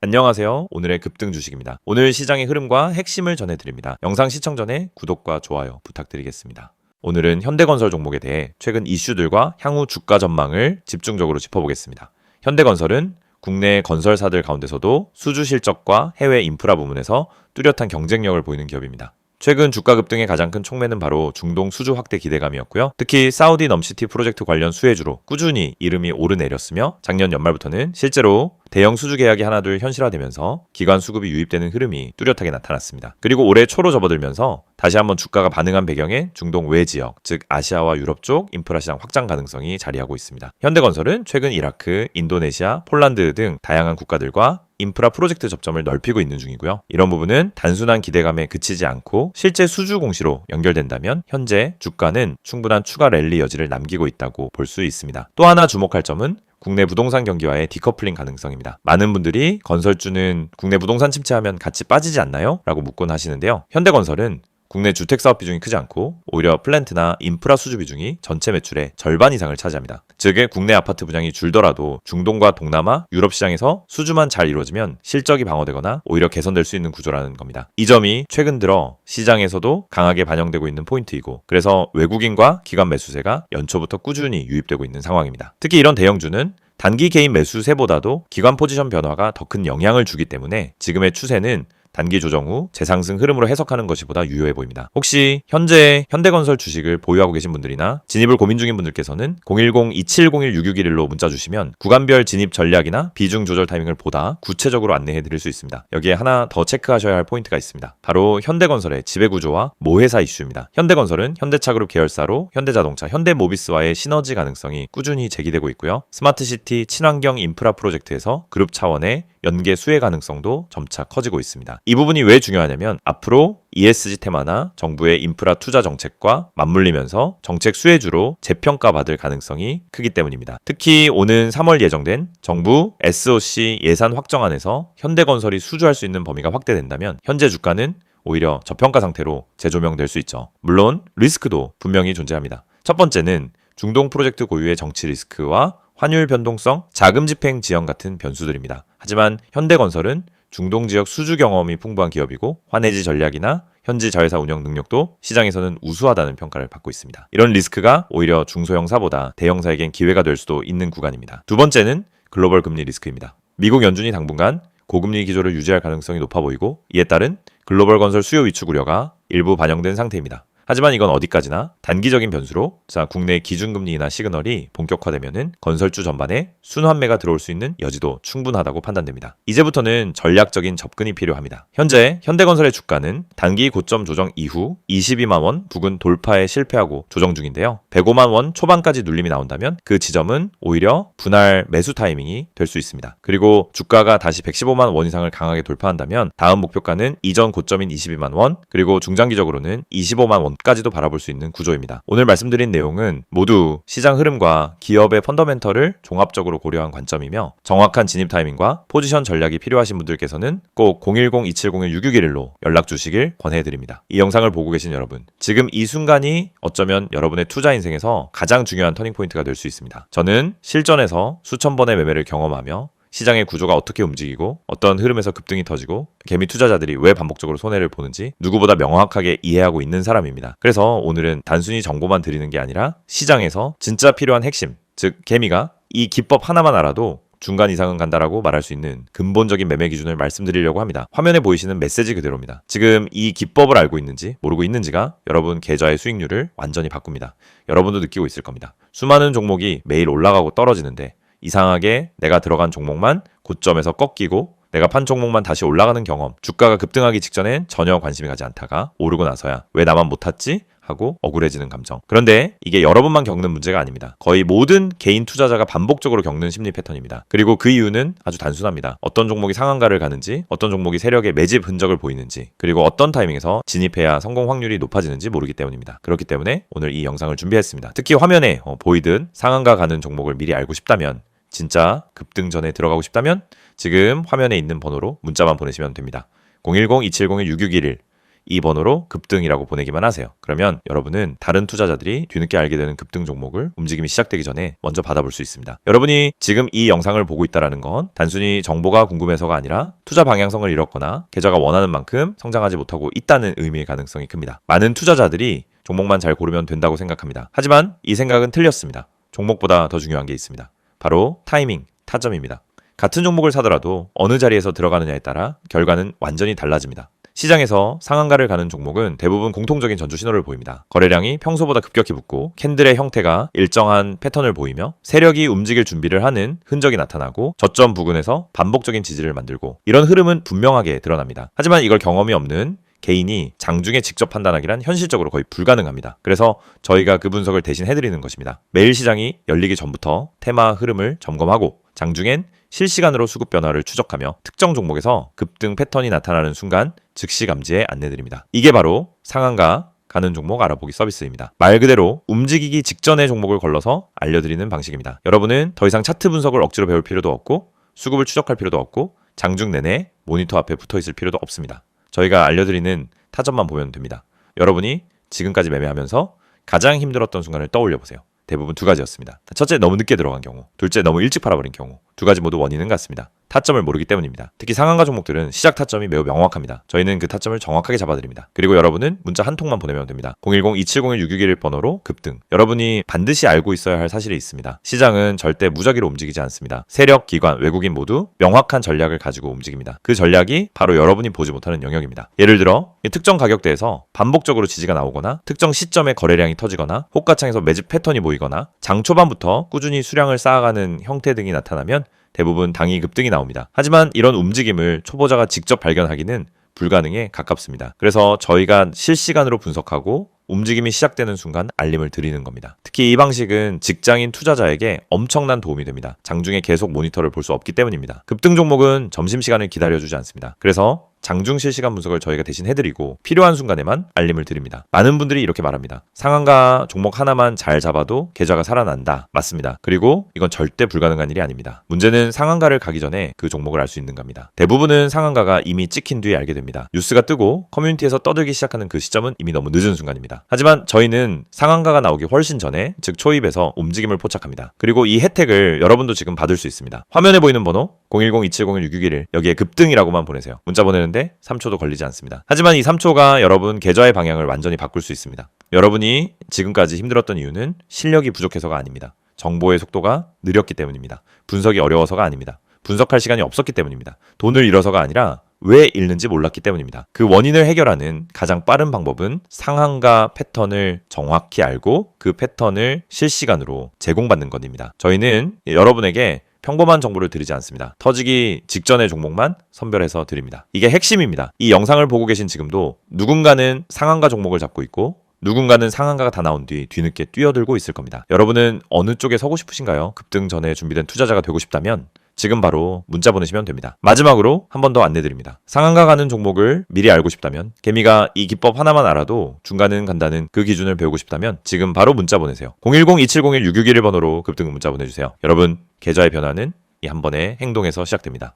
안녕하세요. 오늘의 급등 주식입니다. 오늘 시장의 흐름과 핵심을 전해드립니다. 영상 시청 전에 구독과 좋아요 부탁드리겠습니다. 오늘은 현대건설 종목에 대해 최근 이슈들과 향후 주가 전망을 집중적으로 짚어보겠습니다. 현대건설은 국내 건설사들 가운데서도 수주 실적과 해외 인프라 부문에서 뚜렷한 경쟁력을 보이는 기업입니다. 최근 주가 급등의 가장 큰 촉매는 바로 중동 수주 확대 기대감이었고요. 특히 사우디 넘시티 프로젝트 관련 수혜주로 꾸준히 이름이 오르내렸으며 작년 연말부터는 실제로 대형 수주 계약이 하나둘 현실화되면서 기관 수급이 유입되는 흐름이 뚜렷하게 나타났습니다. 그리고 올해 초로 접어들면서 다시 한번 주가가 반응한 배경에 중동 외 지역, 즉 아시아와 유럽 쪽 인프라 시장 확장 가능성이 자리하고 있습니다. 현대건설은 최근 이라크, 인도네시아, 폴란드 등 다양한 국가들과 인프라 프로젝트 접점을 넓히고 있는 중이고요. 이런 부분은 단순한 기대감에 그치지 않고 실제 수주 공시로 연결된다면 현재 주가는 충분한 추가 랠리 여지를 남기고 있다고 볼 수 있습니다. 또 하나 주목할 점은 국내 부동산 경기와의 디커플링 가능성입니다. 많은 분들이 건설주는 국내 부동산 침체하면 같이 빠지지 않나요? 라고 묻곤 하시는데요. 현대건설은 국내 주택사업 비중이 크지 않고 오히려 플랜트나 인프라 수주 비중이 전체 매출의 절반 이상을 차지합니다. 즉 국내 아파트 분양이 줄더라도 중동과 동남아, 유럽 시장에서 수주만 잘 이루어지면 실적이 방어되거나 오히려 개선될 수 있는 구조라는 겁니다. 이 점이 최근 들어 시장에서도 강하게 반영되고 있는 포인트이고 그래서 외국인과 기관 매수세가 연초부터 꾸준히 유입되고 있는 상황입니다. 특히 이런 대형주는 단기 개인 매수세보다도 기관 포지션 변화가 더 큰 영향을 주기 때문에 지금의 추세는 단기 조정 후 재상승 흐름으로 해석하는 것이 보다 유효해 보입니다. 혹시 현재 현대건설 주식을 보유하고 계신 분들이나 진입을 고민 중인 분들께서는 010-2701-6611로 문자 주시면 구간별 진입 전략이나 비중 조절 타이밍을 보다 구체적으로 안내해 드릴 수 있습니다. 여기에 하나 더 체크하셔야 할 포인트가 있습니다. 바로 현대건설의 지배구조와 모회사 이슈입니다. 현대건설은 현대차그룹 계열사로 현대자동차, 현대모비스와의 시너지 가능성이 꾸준히 제기되고 있고요. 스마트시티 친환경 인프라 프로젝트에서 그룹 차원의 연계 수혜 가능성도 점차 커지고 있습니다. 이 부분이 왜 중요하냐면 앞으로 ESG 테마나 정부의 인프라 투자 정책과 맞물리면서 정책 수혜주로 재평가받을 가능성이 크기 때문입니다. 특히 오는 3월 예정된 정부 SOC 예산 확정안에서 현대건설이 수주할 수 있는 범위가 확대된다면 현재 주가는 오히려 저평가 상태로 재조명될 수 있죠. 물론 리스크도 분명히 존재합니다. 첫 번째는 중동 프로젝트 고유의 정치 리스크와 환율 변동성, 자금 집행 지연 같은 변수들입니다. 하지만 현대건설은 중동 지역 수주 경험이 풍부한 기업이고 환해지 전략이나 현지 자회사 운영 능력도 시장에서는 우수하다는 평가를 받고 있습니다. 이런 리스크가 오히려 중소형사보다 대형사에겐 기회가 될 수도 있는 구간입니다. 두 번째는 글로벌 금리 리스크입니다. 미국 연준이 당분간 고금리 기조를 유지할 가능성이 높아 보이고 이에 따른 글로벌 건설 수요 위축 우려가 일부 반영된 상태입니다. 하지만 이건 어디까지나 단기적인 변수로 국내 기준금리나 시그널이 본격화되면은 건설주 전반에 순환매가 들어올 수 있는 여지도 충분하다고 판단됩니다. 이제부터는 전략적인 접근이 필요합니다. 현재 현대건설의 주가는 단기 고점 조정 이후 22만 원 부근 돌파에 실패하고 조정 중인데요. 105만 원 초반까지 눌림이 나온다면 그 지점은 오히려 분할 매수 타이밍이 될 수 있습니다. 그리고 주가가 다시 115만 원 이상을 강하게 돌파한다면 다음 목표가는 이전 고점인 22만 원 그리고 중장기적으로는 25만 원 까지도 바라볼 수 있는 구조입니다. 오늘 말씀드린 내용은 모두 시장 흐름과 기업의 펀더멘털을 종합적으로 고려한 관점이며 정확한 진입 타이밍과 포지션 전략이 필요하신 분들께서는 꼭 010-2701-6611로 연락 주시길 권해드립니다. 이 영상을 보고 계신 여러분, 지금 이 순간이 어쩌면 여러분의 투자 인생에서 가장 중요한 터닝포인트가 될 수 있습니다. 저는 실전에서 수천 번의 매매를 경험하며 시장의 구조가 어떻게 움직이고 어떤 흐름에서 급등이 터지고 개미 투자자들이 왜 반복적으로 손해를 보는지 누구보다 명확하게 이해하고 있는 사람입니다. 그래서 오늘은 단순히 정보만 드리는 게 아니라 시장에서 진짜 필요한 핵심, 즉 개미가 이 기법 하나만 알아도 중간 이상은 간다라고 말할 수 있는 근본적인 매매 기준을 말씀드리려고 합니다. 화면에 보이시는 메시지 그대로입니다. 지금 이 기법을 알고 있는지 모르고 있는지가 여러분 계좌의 수익률을 완전히 바꿉니다. 여러분도 느끼고 있을 겁니다. 수많은 종목이 매일 올라가고 떨어지는데 이상하게 내가 들어간 종목만 고점에서 꺾이고 내가 판 종목만 다시 올라가는 경험, 주가가 급등하기 직전엔 전혀 관심이 가지 않다가 오르고 나서야 왜 나만 못 탔지? 하고 억울해지는 감정. 그런데 이게 여러분만 겪는 문제가 아닙니다. 거의 모든 개인 투자자가 반복적으로 겪는 심리 패턴입니다. 그리고 그 이유는 아주 단순합니다. 어떤 종목이 상한가를 가는지, 어떤 종목이 세력의 매집 흔적을 보이는지, 그리고 어떤 타이밍에서 진입해야 성공 확률이 높아지는지 모르기 때문입니다. 그렇기 때문에 오늘 이 영상을 준비했습니다. 특히 화면에 보이듯 상한가 가는 종목을 미리 알고 싶다면, 진짜 급등 전에 들어가고 싶다면 지금 화면에 있는 번호로 문자만 보내시면 됩니다. 010-2701-6611 이 번호로 급등이라고 보내기만 하세요. 그러면 여러분은 다른 투자자들이 뒤늦게 알게 되는 급등 종목을 움직임이 시작되기 전에 먼저 받아볼 수 있습니다. 여러분이 지금 이 영상을 보고 있다는 건 단순히 정보가 궁금해서가 아니라 투자 방향성을 잃었거나 계좌가 원하는 만큼 성장하지 못하고 있다는 의미의 가능성이 큽니다. 많은 투자자들이 종목만 잘 고르면 된다고 생각합니다. 하지만 이 생각은 틀렸습니다. 종목보다 더 중요한 게 있습니다. 바로 타이밍, 타점입니다. 같은 종목을 사더라도 어느 자리에서 들어가느냐에 따라 결과는 완전히 달라집니다. 시장에서 상한가를 가는 종목은 대부분 공통적인 전조 신호를 보입니다. 거래량이 평소보다 급격히 붙고 캔들의 형태가 일정한 패턴을 보이며 세력이 움직일 준비를 하는 흔적이 나타나고 저점 부근에서 반복적인 지지를 만들고 이런 흐름은 분명하게 드러납니다. 하지만 이걸 경험이 없는 개인이 장중에 직접 판단하기란 현실적으로 거의 불가능합니다. 그래서 저희가 그 분석을 대신 해드리는 것입니다. 매일 시장이 열리기 전부터 테마 흐름을 점검하고 장중엔 실시간으로 수급 변화를 추적하며 특정 종목에서 급등 패턴이 나타나는 순간 즉시 감지에 안내드립니다. 이게 바로 상한가 가는 종목 알아보기 서비스입니다. 말 그대로 움직이기 직전의 종목을 걸러서 알려드리는 방식입니다. 여러분은 더 이상 차트 분석을 억지로 배울 필요도 없고 수급을 추적할 필요도 없고 장중 내내 모니터 앞에 붙어 있을 필요도 없습니다. 저희가 알려드리는 타점만 보면 됩니다. 여러분이 지금까지 매매하면서 가장 힘들었던 순간을 떠올려 보세요. 대부분 두 가지였습니다. 첫째, 너무 늦게 들어간 경우. 둘째, 너무 일찍 팔아버린 경우. 두 가지 모두 원인은 같습니다. 타점을 모르기 때문입니다. 특히 상한가 종목들은 시작 타점이 매우 명확합니다. 저희는 그 타점을 정확하게 잡아드립니다. 그리고 여러분은 문자 한 통만 보내면 됩니다. 010-2701-661 번호로 급등. 여러분이 반드시 알고 있어야 할 사실이 있습니다. 시장은 절대 무작위로 움직이지 않습니다. 세력, 기관, 외국인 모두 명확한 전략을 가지고 움직입니다. 그 전략이 바로 여러분이 보지 못하는 영역입니다. 예를 들어 특정 가격대에서 반복적으로 지지가 나오거나 특정 시점에 거래량이 터지거나 호가창에서 매집 패턴이 보이거나 장 초반부터 꾸준히 수량을 쌓아가는 형태 등이 나타나면 대부분 당이 급등이 나옵니다. 하지만 이런 움직임을 초보자가 직접 발견하기는 불가능에 가깝습니다. 그래서 저희가 실시간으로 분석하고 움직임이 시작되는 순간 알림을 드리는 겁니다. 특히 이 방식은 직장인 투자자에게 엄청난 도움이 됩니다. 장중에 계속 모니터를 볼 수 없기 때문입니다. 급등 종목은 점심시간을 기다려주지 않습니다. 그래서 장중 실시간 분석을 저희가 대신 해드리고 필요한 순간에만 알림을 드립니다. 많은 분들이 이렇게 말합니다. 상한가 종목 하나만 잘 잡아도 계좌가 살아난다. 맞습니다. 그리고 이건 절대 불가능한 일이 아닙니다. 문제는 상한가를 가기 전에 그 종목을 알 수 있는 겁니다. 대부분은 상한가가 이미 찍힌 뒤에 알게 됩니다. 뉴스가 뜨고 커뮤니티에서 떠들기 시작하는 그 시점은 이미 너무 늦은 순간입니다. 하지만 저희는 상한가가 나오기 훨씬 전에 즉 초입에서 움직임을 포착합니다. 그리고 이 혜택을 여러분도 지금 받을 수 있습니다. 화면에 보이는 번호 010-2701-661 여기에 급등이라고만 보내세요. 문자 보내는데 3초도 걸리지 않습니다. 하지만 이 3초가 여러분 계좌의 방향을 완전히 바꿀 수 있습니다. 여러분이 지금까지 힘들었던 이유는 실력이 부족해서가 아닙니다. 정보의 속도가 느렸기 때문입니다. 분석이 어려워서가 아닙니다. 분석할 시간이 없었기 때문입니다. 돈을 잃어서가 아니라 왜 잃는지 몰랐기 때문입니다. 그 원인을 해결하는 가장 빠른 방법은 상한가 패턴을 정확히 알고 그 패턴을 실시간으로 제공받는 것입니다. 저희는 여러분에게 평범한 정보를 드리지 않습니다. 터지기 직전의 종목만 선별해서 드립니다. 이게 핵심입니다. 이 영상을 보고 계신 지금도 누군가는 상한가 종목을 잡고 있고 누군가는 상한가가 다 나온 뒤 뒤늦게 뛰어들고 있을 겁니다. 여러분은 어느 쪽에 서고 싶으신가요? 급등 전에 준비된 투자자가 되고 싶다면 지금 바로 문자 보내시면 됩니다. 마지막으로 한 번 더 안내드립니다. 상한가 가는 종목을 미리 알고 싶다면 개미가 이 기법 하나만 알아도 중간은 간다는 그 기준을 배우고 싶다면 지금 바로 문자 보내세요. 010-2701-661 번호로 급등 문자 보내주세요. 여러분 계좌의 변화는 이 한 번의 행동에서 시작됩니다.